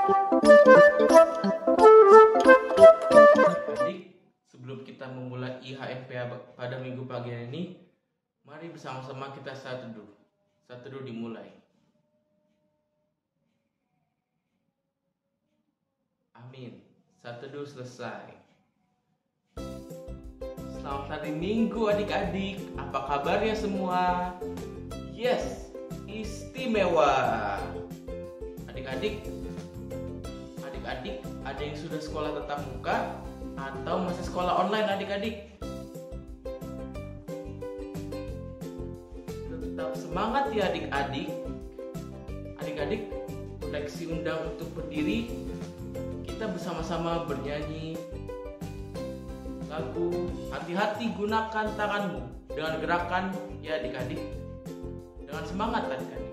Adik, sebelum kita memulai IHMPA pada minggu pagi ini, mari bersama-sama kita saat teduh. Saat teduh dimulai. Amin. Saat teduh selesai. Selamat hari Minggu adik-adik. Apa kabarnya semua? Yes, istimewa. Adik-adik, ada yang sudah sekolah tatap muka atau masih sekolah online adik-adik? Tetap semangat ya adik-adik. Adik-adik, koleksi undang untuk berdiri. Kita bersama-sama bernyanyi lagu Hati-hati Gunakan Tanganmu dengan gerakan ya adik-adik. Dengan semangat adik-adik.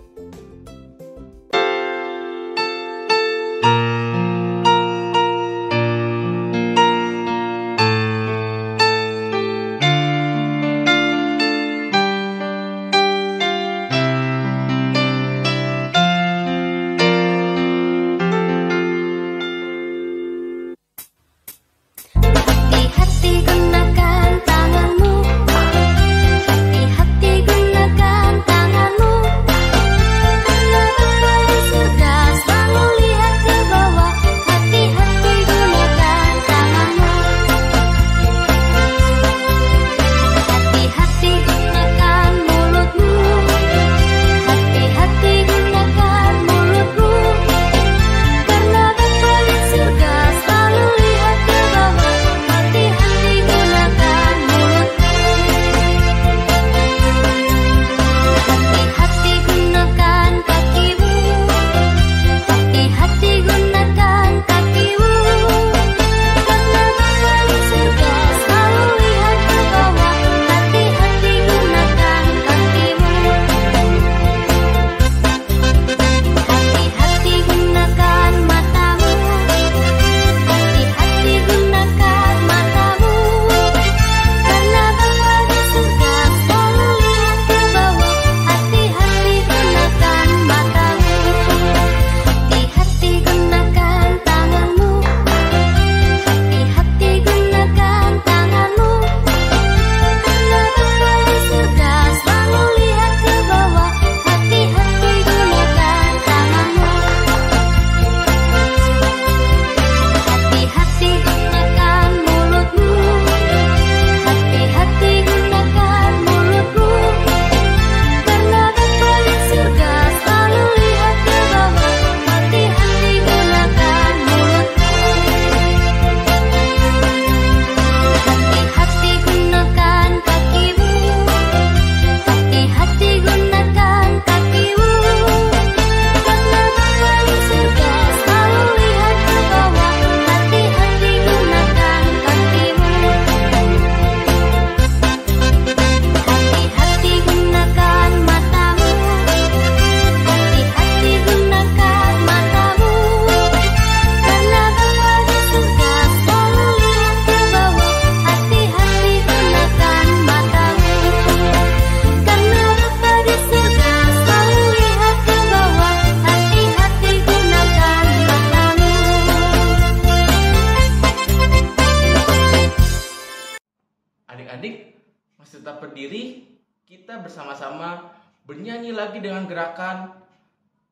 Adik-adik masih tetap berdiri, kita bersama-sama bernyanyi lagi dengan gerakan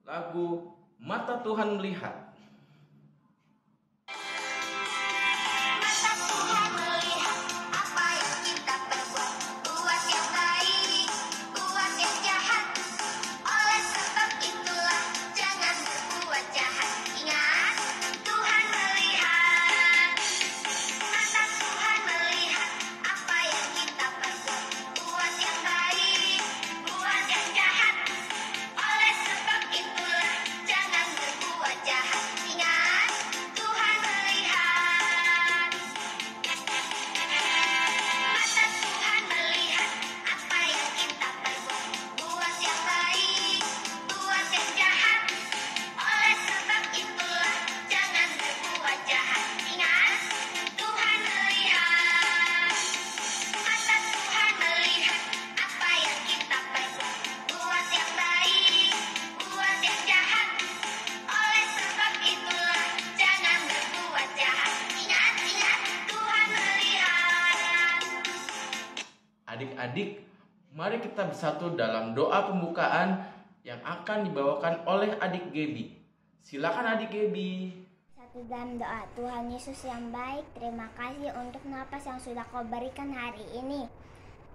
lagu Mata Tuhan Melihat. Oleh sebab itulah jangan berbuat jahat. Adik-adik, mari kita bersatu dalam doa pembukaan yang akan dibawakan oleh adik Gebi. Silakan adik Gebi. Satu dalam doa. Tuhan Yesus yang baik, terima kasih untuk napas yang sudah Kau berikan hari ini.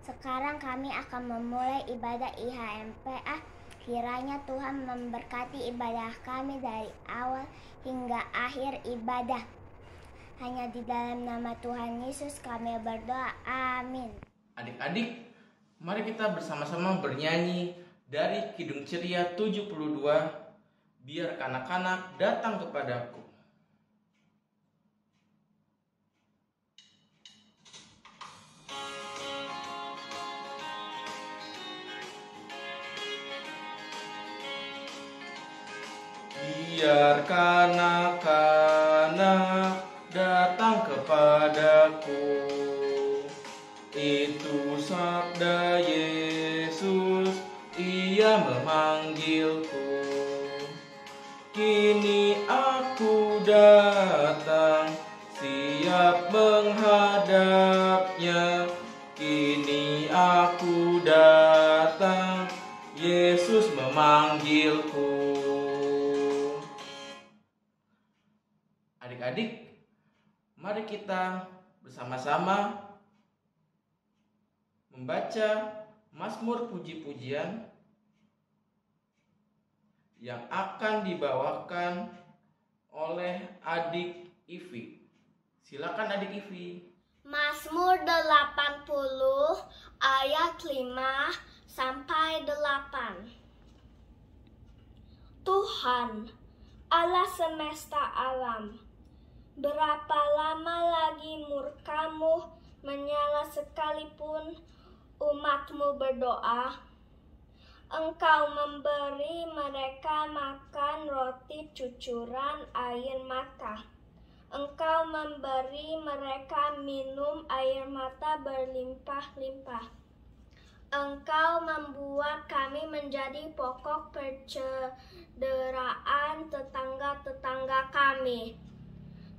Sekarang kami akan memulai ibadah IHMPA. Kiranya Tuhan memberkati ibadah kami dari awal hingga akhir ibadah. Hanya di dalam nama Tuhan Yesus kami berdoa. Amin. Adik-adik, mari kita bersama-sama bernyanyi dari Kidung Ceria 72, Biar Kanak-kanak Datang Kepadaku. Biar kanak-kanak datang kepadaku, itu sabda Yesus, Ia memanggilku. Kini aku datang, siap menghadapnya. Kini aku datang, Yesus memanggilku. Adik-adik, mari kita bersama-sama membaca Mazmur puji-pujian yang akan dibawakan oleh adik Ivi. Silakan adik Ivi. Mazmur 80 ayat 5 sampai 8. Tuhan, Allah semesta alam, berapa lama lagi murka-Mu menyala sekalipun umat-Mu berdoa? Engkau memberi mereka makan roti cucuran air mata. Engkau memberi mereka minum air mata berlimpah-limpah. Engkau membuat kami menjadi pokok percederaan tetangga-tetangga kami.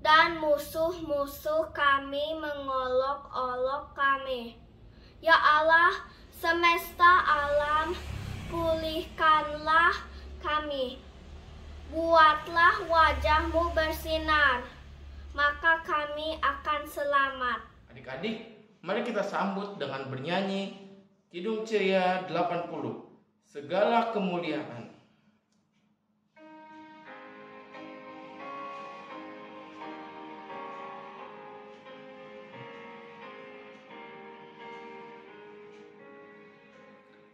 Dan musuh-musuh kami mengolok-olok kami. Ya Allah, semesta alam, pulihkanlah kami. Buatlah wajah-Mu bersinar, maka kami akan selamat. Adik-adik, mari kita sambut dengan bernyanyi Kidung Ceria 80, Segala Kemuliaan.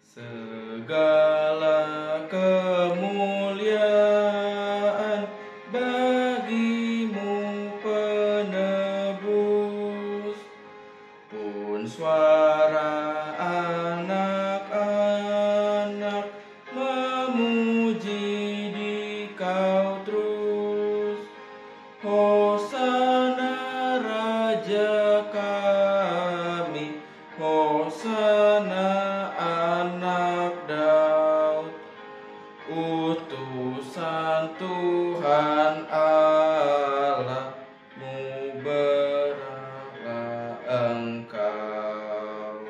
Segala kemuliaan bagi-Mu penebus, pun suara anak-anak memuji Dikau terus. Hosana Raja kami, Hosana Anak Daud, utusan Tuhan Allah-Mu beralah Engkau.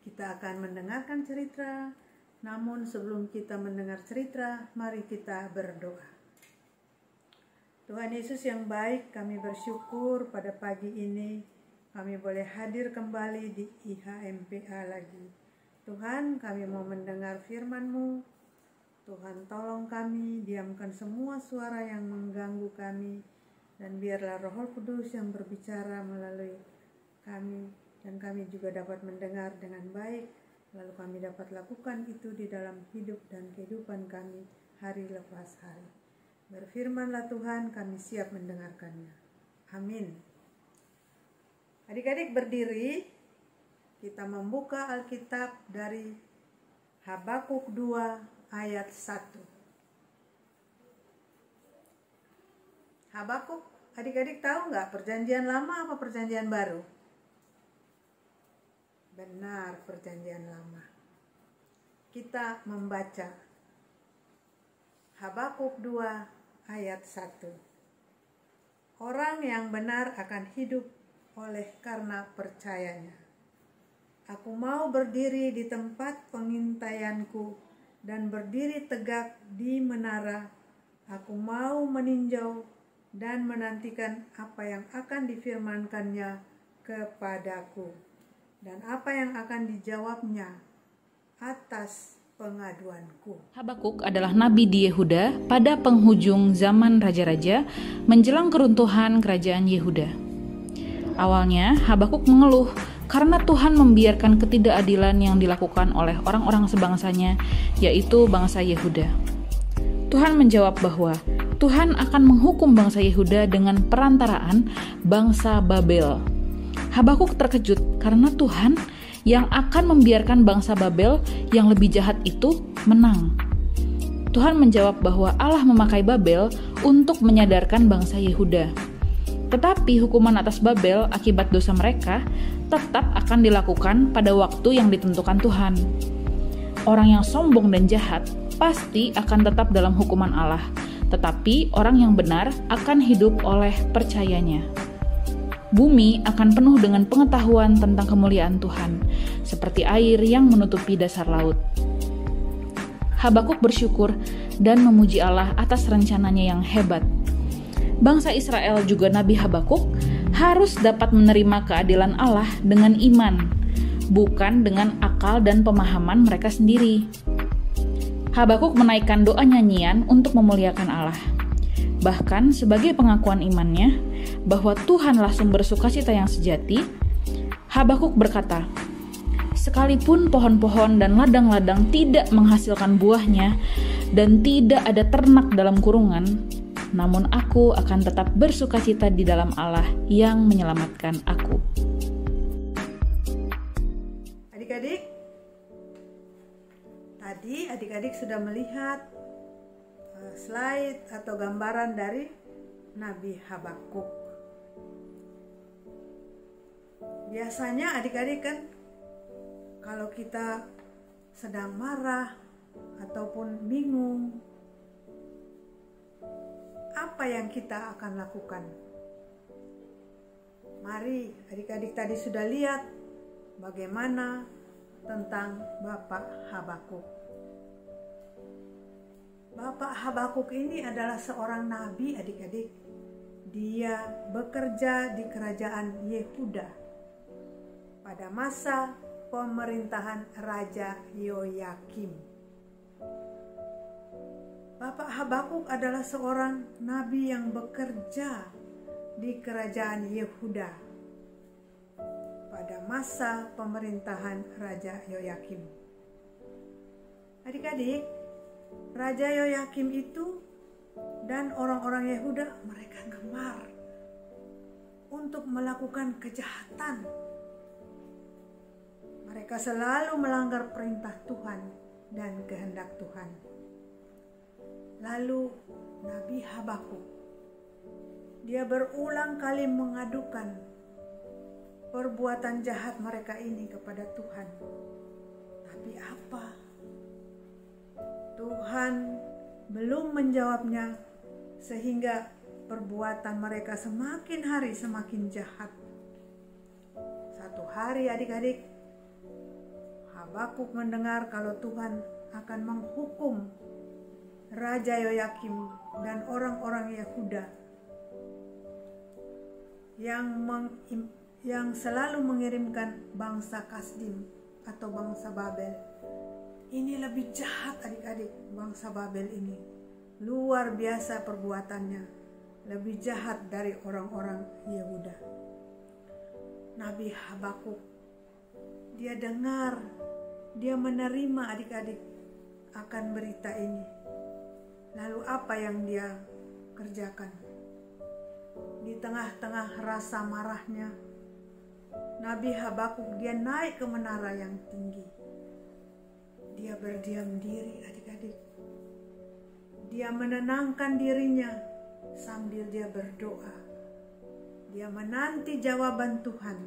Kita akan mendengarkan cerita, namun sebelum kita mendengar cerita, mari kita berdoa. Tuhan Yesus yang baik, kami bersyukur pada pagi ini kami boleh hadir kembali di IHMPA lagi. Tuhan, kami mau mendengar firman-Mu. Tuhan, tolong kami, diamkan semua suara yang mengganggu kami, dan biarlah Roh Kudus yang berbicara melalui kami, dan kami juga dapat mendengar dengan baik, lalu kami dapat lakukan itu di dalam hidup dan kehidupan kami hari lepas hari. Berfirmanlah Tuhan, kami siap mendengarkannya. Amin. Adik-adik berdiri, kita membuka Alkitab dari Habakuk 2 ayat 1. Habakuk, adik-adik tahu nggak perjanjian lama apa perjanjian baru? Benar, perjanjian lama. Kita membaca Habakuk 2 ayat 1. Orang yang benar akan hidup oleh karena percayanya. Aku mau berdiri di tempat pengintaianku dan berdiri tegak di menara. Aku mau meninjau dan menantikan apa yang akan difirmankannya kepadaku dan apa yang akan dijawabnya atas pengaduanku. Habakuk adalah nabi di Yehuda pada penghujung zaman raja-raja menjelang keruntuhan kerajaan Yehuda. Awalnya Habakuk mengeluh karena Tuhan membiarkan ketidakadilan yang dilakukan oleh orang-orang sebangsanya, yaitu bangsa Yehuda. Tuhan menjawab bahwa Tuhan akan menghukum bangsa Yehuda dengan perantaraan bangsa Babel. Habakuk terkejut karena Tuhan yang akan membiarkan bangsa Babel yang lebih jahat itu menang. Tuhan menjawab bahwa Allah memakai Babel untuk menyadarkan bangsa Yehuda. Tetapi hukuman atas Babel akibat dosa mereka tetap akan dilakukan pada waktu yang ditentukan Tuhan. Orang yang sombong dan jahat pasti akan tetap dalam hukuman Allah, tetapi orang yang benar akan hidup oleh percayanya. Bumi akan penuh dengan pengetahuan tentang kemuliaan Tuhan, seperti air yang menutupi dasar laut. Habakuk bersyukur dan memuji Allah atas rencananya yang hebat. Bangsa Israel juga Nabi Habakuk harus dapat menerima keadilan Allah dengan iman, bukan dengan akal dan pemahaman mereka sendiri. Habakuk menaikkan doa nyanyian untuk memuliakan Allah. Bahkan sebagai pengakuan imannya bahwa Tuhanlah sumber sukacita yang sejati, Habakuk berkata, "Sekalipun pohon-pohon dan ladang-ladang tidak menghasilkan buahnya dan tidak ada ternak dalam kurungan, namun aku akan tetap bersukacita di dalam Allah yang menyelamatkan aku." Adik-adik, tadi adik-adik sudah melihat slide atau gambaran dari Nabi Habakuk. Biasanya adik-adik kan kalau kita sedang marah ataupun bingung, apa yang kita akan lakukan? Mari adik-adik tadi sudah lihat bagaimana tentang Bapak Habakuk. Bapak Habakuk ini adalah seorang nabi adik-adik. Dia bekerja di kerajaan Yehuda pada masa pemerintahan Raja Yoyakim. Bapak Habakuk adalah seorang nabi yang bekerja di kerajaan Yehuda pada masa pemerintahan Raja Yoyakim. Adik-adik, Raja Yoyakim itu dan orang-orang Yehuda, mereka gemar untuk melakukan kejahatan. Mereka selalu melanggar perintah Tuhan dan kehendak Tuhan. Lalu Nabi Habakuk, dia berulang kali mengadukan perbuatan jahat mereka ini kepada Tuhan. Tapi apa? Tuhan belum menjawabnya, sehingga perbuatan mereka semakin hari semakin jahat. Satu hari adik-adik, Habakuk mendengar kalau Tuhan akan menghukum Raja Yoyakim dan orang-orang Yehuda yang selalu mengirimkan bangsa Kasdim atau bangsa Babel. Ini lebih jahat adik-adik, bangsa Babel ini. Luar biasa perbuatannya, lebih jahat dari orang-orang Yehuda. Nabi Habakuk, dia dengar, dia menerima adik-adik akan berita ini. Lalu apa yang dia kerjakan? Di tengah-tengah rasa marahnya, Nabi Habakuk dia naik ke menara yang tinggi. Dia berdiam diri adik-adik. Dia menenangkan dirinya sambil dia berdoa. Dia menanti jawaban Tuhan.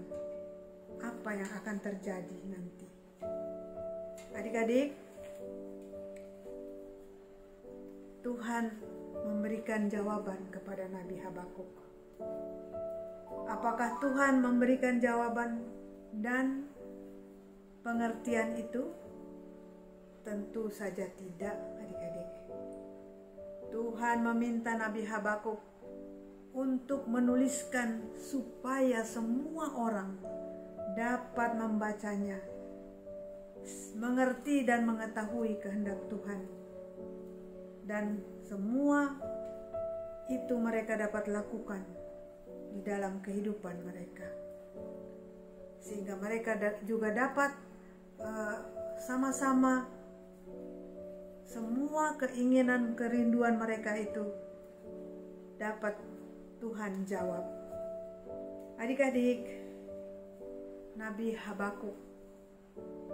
Apa yang akan terjadi nanti? Adik-adik, Tuhan memberikan jawaban kepada Nabi Habakuk. Apakah Tuhan memberikan jawaban dan pengertian itu? Tentu saja tidak, adik-adik. Tuhan meminta Nabi Habakuk untuk menuliskan supaya semua orang dapat membacanya, mengerti dan mengetahui kehendak Tuhan. Dan semua itu mereka dapat lakukan di dalam kehidupan mereka. Sehingga mereka juga dapat sama-sama semua keinginan, kerinduan mereka itu dapat Tuhan jawab. Adik-adik, Nabi Habakuk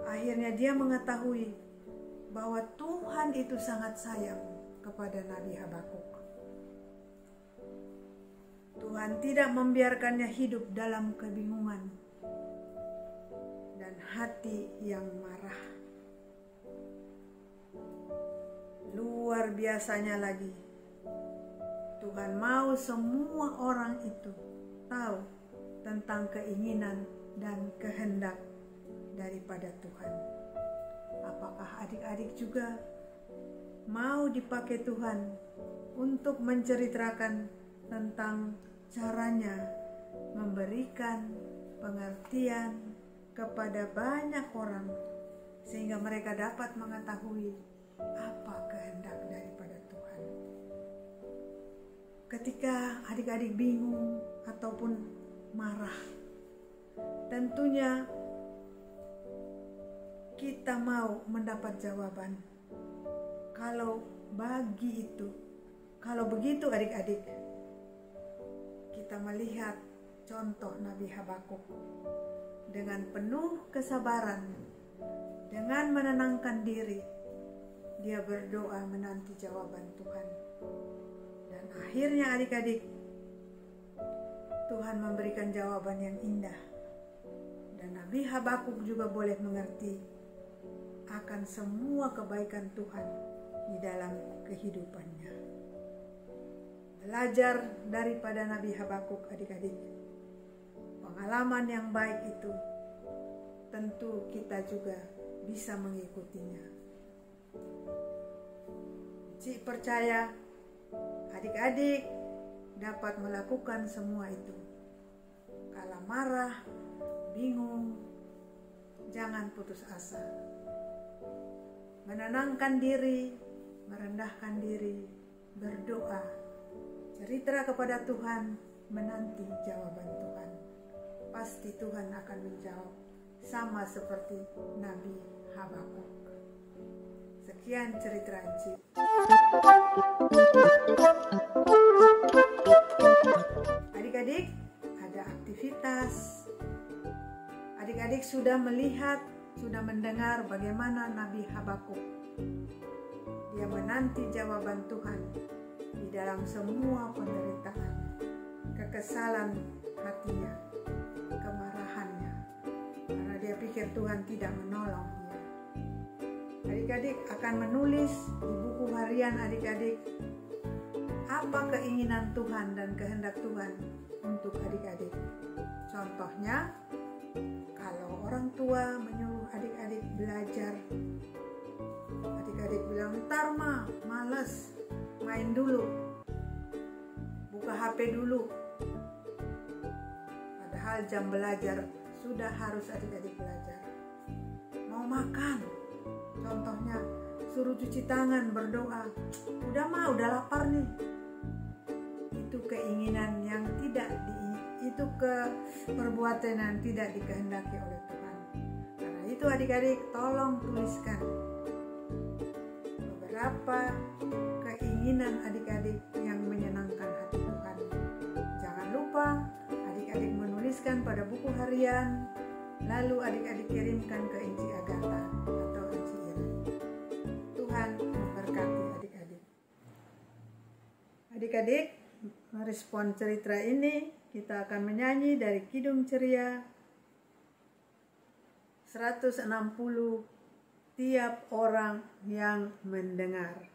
akhirnya dia mengetahui bahwa Tuhan itu sangat sayang kepada Nabi Habakuk. Tuhan tidak membiarkannya hidup dalam kebingungan dan hati yang marah. Luar biasanya lagi, Tuhan mau semua orang itu tahu tentang keinginan dan kehendak daripada Tuhan. Apakah adik-adik juga mau dipakai Tuhan untuk menceritakan tentang caranya memberikan pengertian kepada banyak orang sehingga mereka dapat mengetahui apa kehendak daripada Tuhan? Ketika adik-adik bingung ataupun marah, tentunya kita mau mendapat jawaban. Kalau begitu adik-adik, kita melihat contoh Nabi Habakuk dengan penuh kesabaran, dengan menenangkan diri, dia berdoa menanti jawaban Tuhan. Dan akhirnya adik-adik, Tuhan memberikan jawaban yang indah. Dan Nabi Habakuk juga boleh mengerti akan semua kebaikan Tuhan di dalam kehidupannya. Belajar daripada Nabi Habakuk, adik-adik. Pengalaman yang baik itu tentu kita juga bisa mengikutinya. Cik percaya adik-adik dapat melakukan semua itu. Kalau marah, bingung, jangan putus asa. Menenangkan diri, merendahkan diri, berdoa, cerita kepada Tuhan, menanti jawaban Tuhan. Pasti Tuhan akan menjawab, sama seperti Nabi Habakuk. Sekian cerita Encik. Adik-adik, ada aktivitas. Adik-adik sudah melihat, sudah mendengar bagaimana Nabi Habakuk. Dia menanti jawaban Tuhan di dalam semua penderitaan, kekesalan hatinya, kemarahannya, karena dia pikir Tuhan tidak menolong dia. Adik-adik akan menulis di buku harian adik-adik apa keinginan Tuhan dan kehendak Tuhan untuk adik-adik. Contohnya, kalau orang tua menyuruh adik-adik belajar, adik-adik bilang, "Ntar mah, males, main dulu, buka HP dulu." Padahal jam belajar sudah harus adik-adik belajar. Mau makan, contohnya suruh cuci tangan, berdoa, "Udah mah, udah lapar nih." Itu keinginan yang tidak itu perbuatan yang tidak dikehendaki oleh Tuhan. Karena itu adik-adik tolong tuliskan beberapa keinginan adik-adik yang menyenangkan hati Tuhan. Jangan lupa adik-adik menuliskan pada buku harian, lalu adik-adik kirimkan ke Encik Agatha atau Encik Ira. Tuhan memberkati adik-adik. Adik-adik, merespon cerita ini kita akan menyanyi dari Kidung Ceria 160, tiap orang yang mendengar.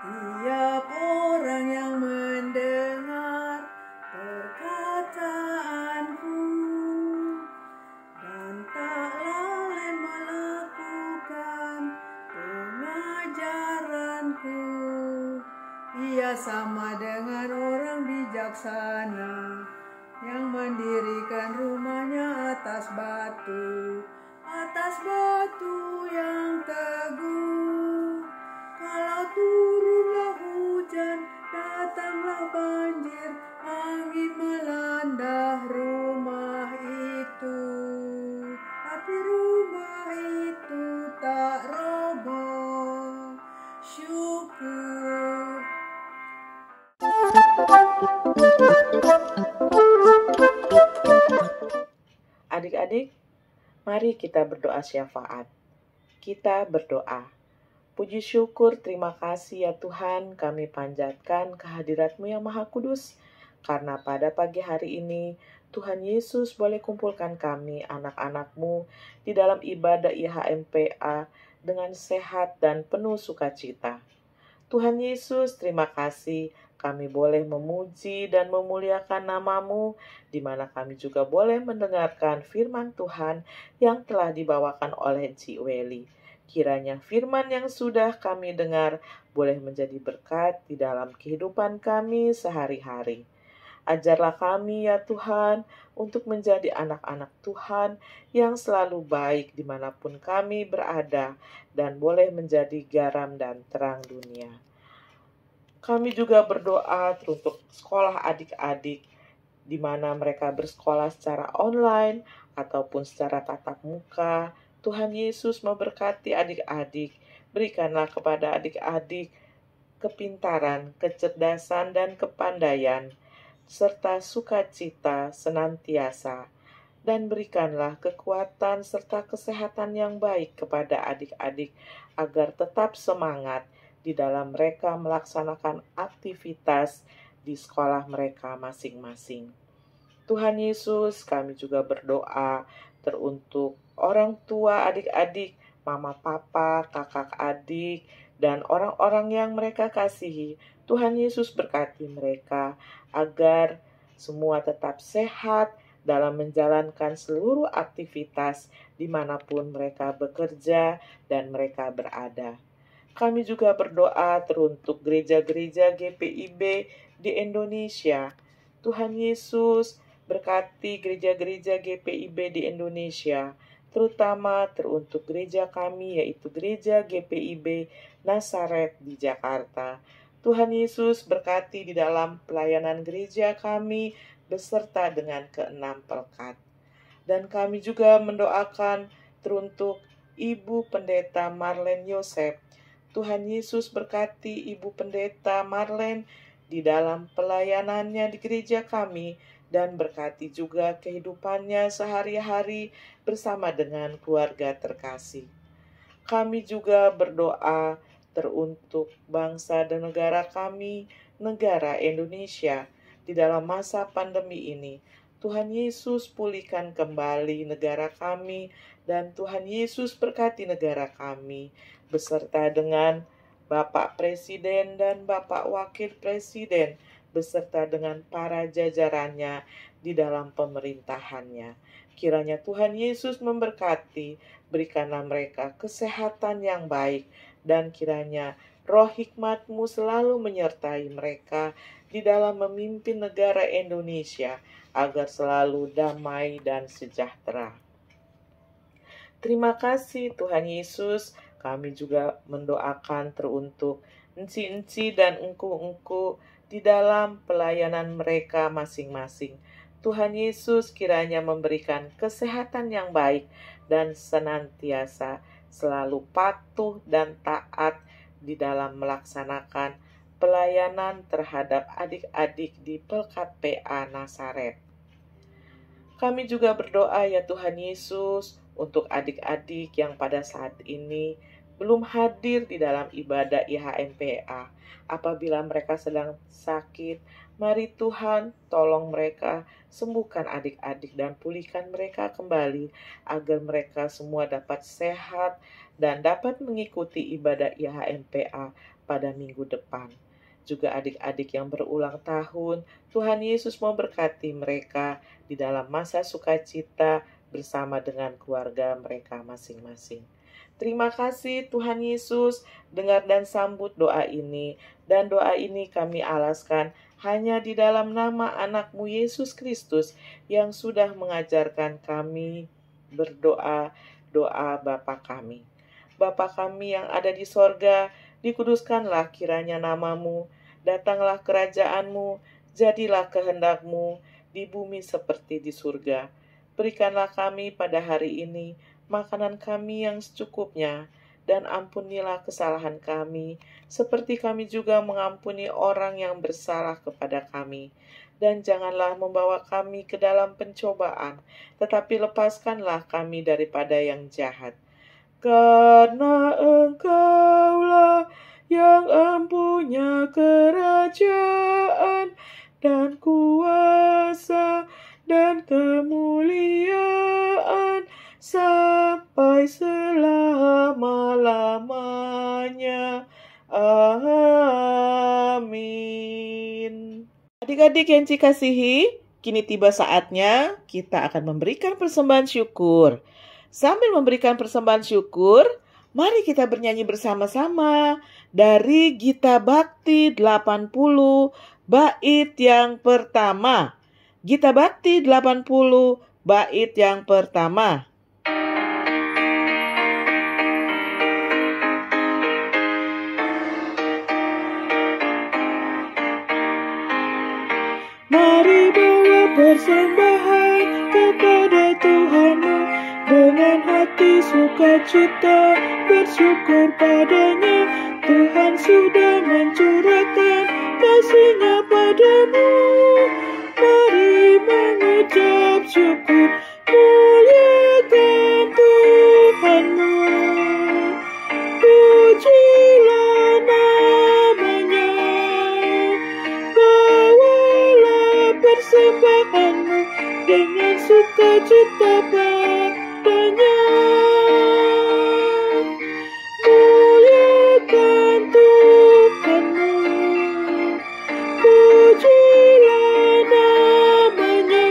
Tiap orang yang mendengar perkataanku dan tak lalai melakukan pengajaranku, ia sama dengan orang bijaksana yang mendirikan rumahnya atas batu yang teguh. Kalau turunlah hujan, datanglah banjir, angin melanda rumah itu, tapi rumah itu tak roboh. Syukur. Adik-adik, mari kita berdoa syafaat. Kita berdoa. Puji syukur, terima kasih ya Tuhan, kami panjatkan kehadirat-Mu yang Maha Kudus, karena pada pagi hari ini, Tuhan Yesus boleh kumpulkan kami, anak-anak-Mu, di dalam ibadah IHMPA dengan sehat dan penuh sukacita. Tuhan Yesus, terima kasih, kami boleh memuji dan memuliakan nama-Mu, di mana kami juga boleh mendengarkan firman Tuhan yang telah dibawakan oleh Cik Weli. Kiranya firman yang sudah kami dengar boleh menjadi berkat di dalam kehidupan kami sehari-hari. Ajarlah kami ya Tuhan untuk menjadi anak-anak Tuhan yang selalu baik dimanapun kami berada dan boleh menjadi garam dan terang dunia. Kami juga berdoa untuk sekolah adik-adik di mana mereka bersekolah secara online ataupun secara tatap muka. Tuhan Yesus memberkati adik-adik, berikanlah kepada adik-adik kepintaran, kecerdasan, dan kepandaian, serta sukacita senantiasa, dan berikanlah kekuatan serta kesehatan yang baik kepada adik-adik agar tetap semangat di dalam mereka melaksanakan aktivitas di sekolah mereka masing-masing. Tuhan Yesus, kami juga berdoa teruntuk orang tua adik-adik, mama papa, kakak adik, dan orang-orang yang mereka kasihi. Tuhan Yesus berkati mereka agar semua tetap sehat dalam menjalankan seluruh aktivitas dimanapun mereka bekerja dan mereka berada. Kami juga berdoa teruntuk gereja-gereja GPIB di Indonesia. Tuhan Yesus berkati gereja-gereja GPIB di Indonesia, terutama teruntuk gereja kami yaitu gereja GPIB Nazaret di Jakarta. Tuhan Yesus berkati di dalam pelayanan gereja kami beserta dengan ke-6 pelkat. Dan kami juga mendoakan teruntuk Ibu Pendeta Marlene Yosef. Tuhan Yesus berkati Ibu Pendeta Marlene di dalam pelayanannya di gereja kami dan berkati juga kehidupannya sehari-hari bersama dengan keluarga terkasih. Kami juga berdoa teruntuk bangsa dan negara kami, negara Indonesia, di dalam masa pandemi ini. Tuhan Yesus pulihkan kembali negara kami, dan Tuhan Yesus berkati negara kami, beserta dengan Bapak Presiden dan Bapak Wakil Presiden, beserta dengan para jajarannya di dalam pemerintahannya. Kiranya Tuhan Yesus memberkati, berikanlah mereka kesehatan yang baik, dan kiranya roh hikmat-Mu selalu menyertai mereka di dalam memimpin negara Indonesia, agar selalu damai dan sejahtera. Terima kasih Tuhan Yesus. Kami juga mendoakan teruntuk enci-enci dan engku-engku di dalam pelayanan mereka masing-masing. Tuhan Yesus kiranya memberikan kesehatan yang baik dan senantiasa selalu patuh dan taat di dalam melaksanakan pelayanan terhadap adik-adik di Pelkat PA Nazaret. Kami juga berdoa ya Tuhan Yesus untuk adik-adik yang pada saat ini belum hadir di dalam ibadah IHMPA. Apabila mereka sedang sakit, mari Tuhan tolong mereka, sembuhkan adik-adik dan pulihkan mereka kembali agar mereka semua dapat sehat dan dapat mengikuti ibadah IHMPA pada minggu depan. Juga adik-adik yang berulang tahun, Tuhan Yesus mau berkati mereka di dalam masa sukacita bersama dengan keluarga mereka masing-masing. Terima kasih Tuhan Yesus, dengar dan sambut doa ini. Dan doa ini kami alaskan hanya di dalam nama anak-Mu Yesus Kristus yang sudah mengajarkan kami berdoa, doa Bapa kami. Bapa kami yang ada di sorga, dikuduskanlah kiranya nama-Mu, datanglah kerajaan-Mu, jadilah kehendak-Mu di bumi seperti di surga. Berikanlah kami pada hari ini makanan kami yang secukupnya, dan ampunilah kesalahan kami, seperti kami juga mengampuni orang yang bersalah kepada kami. Dan janganlah membawa kami ke dalam pencobaan, tetapi lepaskanlah kami daripada yang jahat. Karena Engkaulah yang empunya kerajaan dan kuasa dan kemuliaan sampai selama-lamanya. Amin. Adik-adik yang dikasihi, kini tiba saatnya kita akan memberikan persembahan syukur. Sambil memberikan persembahan syukur, mari kita bernyanyi bersama-sama dari Gita Bakti 80 bait yang pertama. Gita Bakti 80 bait yang pertama. Mari bawa persembahan kepada Tuhan-Mu dengan hati sukacita, bersyukur padanya. Tuhan sudah mencurahkan kasih-Nya padamu. Mari mengucap syukur, muliakan Tuhan-Mu. Pujilah nama-Nya, bawalah persembahan-Mu dengan sukacita padanya. Muliakan Tuhan-Mu, pujilah nama-Nya,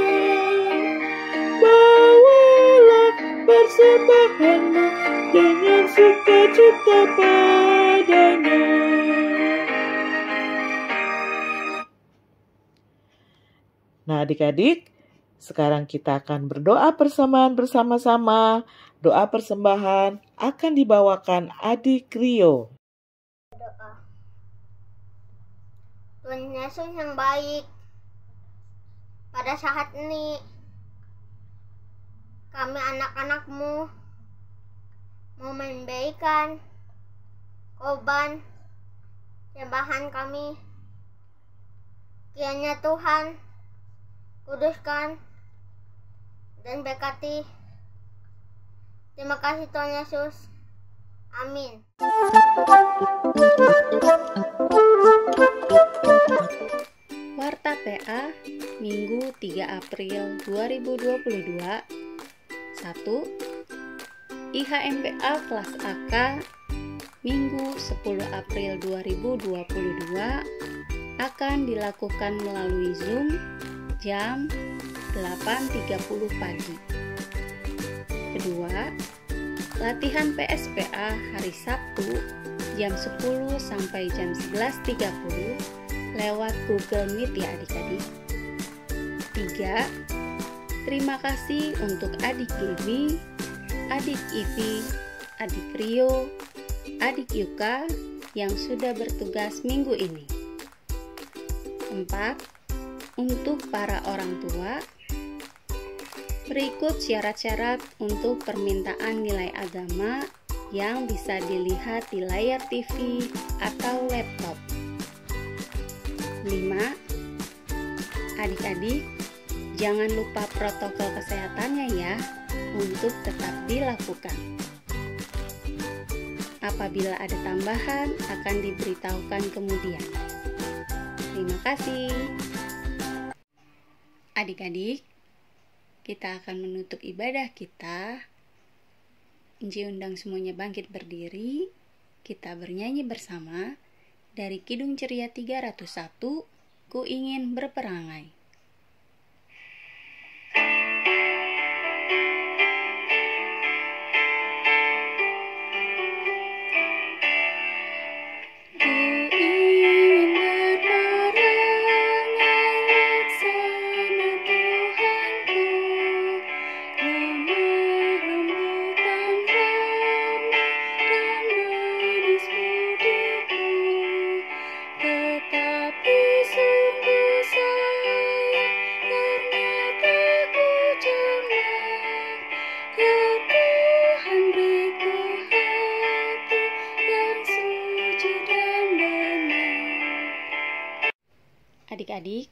bawalah persembahan-Mu dengan sukacita padanya. Nah adik-adik, sekarang kita akan berdoa persembahan bersama-sama. Doa persembahan akan dibawakan Adik Rio. Doa. Tuhan Yesus yang baik, pada saat ini kami anak-anak-Mu mau memberikan korban sembahan kami. Kiranya Tuhan kuduskan dan berkati. Terima kasih Tuhan Yesus. Amin. Warta PA Minggu 3 April 2022. 1. IHMPA kelas AK Minggu 10 April 2022 akan dilakukan melalui Zoom jam 8.30 pagi. Kedua, latihan PSPA hari Sabtu jam 10 sampai jam 11.30 lewat Google Meet ya adik-adik. 3. Terima kasih untuk adik Gaby, adik Ivi, adik Rio, adik Yuka yang sudah bertugas minggu ini. 4. Untuk para orang tua, berikut syarat-syarat untuk permintaan nilai agama yang bisa dilihat di layar TV atau laptop. 5. Adik-adik, jangan lupa protokol kesehatannya ya, untuk tetap dilakukan. Apabila ada tambahan, akan diberitahukan kemudian. Terima kasih. Adik-adik, kita akan menutup ibadah kita. Inji undang semuanya bangkit berdiri. Kita bernyanyi bersama dari Kidung Ceria 301, Ku Ingin Berperangai. Adik-adik,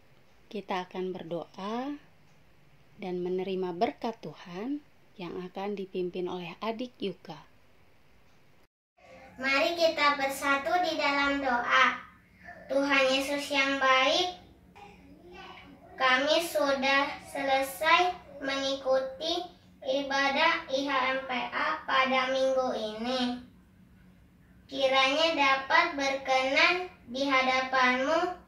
kita akan berdoa dan menerima berkat Tuhan yang akan dipimpin oleh adik Yuka. Mari kita bersatu di dalam doa. Tuhan Yesus yang baik, kami sudah selesai mengikuti ibadah IHMPA pada minggu ini. Kiranya dapat berkenan di hadapan-Mu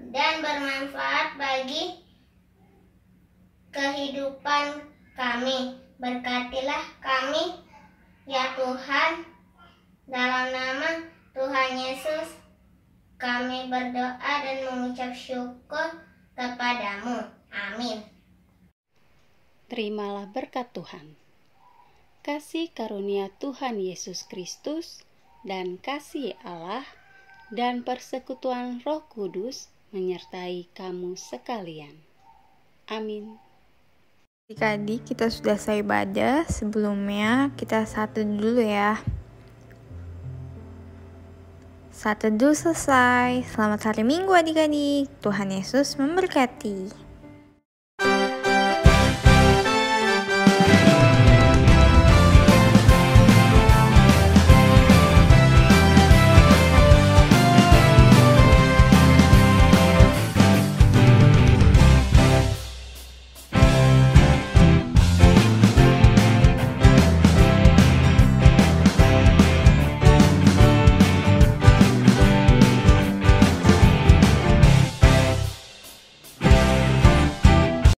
dan bermanfaat bagi kehidupan kami. Berkatilah kami, ya Tuhan. Dalam nama Tuhan Yesus, kami berdoa dan mengucap syukur kepadamu. Amin. Terimalah berkat Tuhan. Kasih karunia Tuhan Yesus Kristus dan kasih Allah dan persekutuan Roh Kudus menyertai kamu sekalian. Amin. Adik-adik, kita sudah selesai ibadah. Sebelumnya kita satu dulu ya. Satu dulu selesai. Selamat hari Minggu adik-adik. Tuhan Yesus memberkati.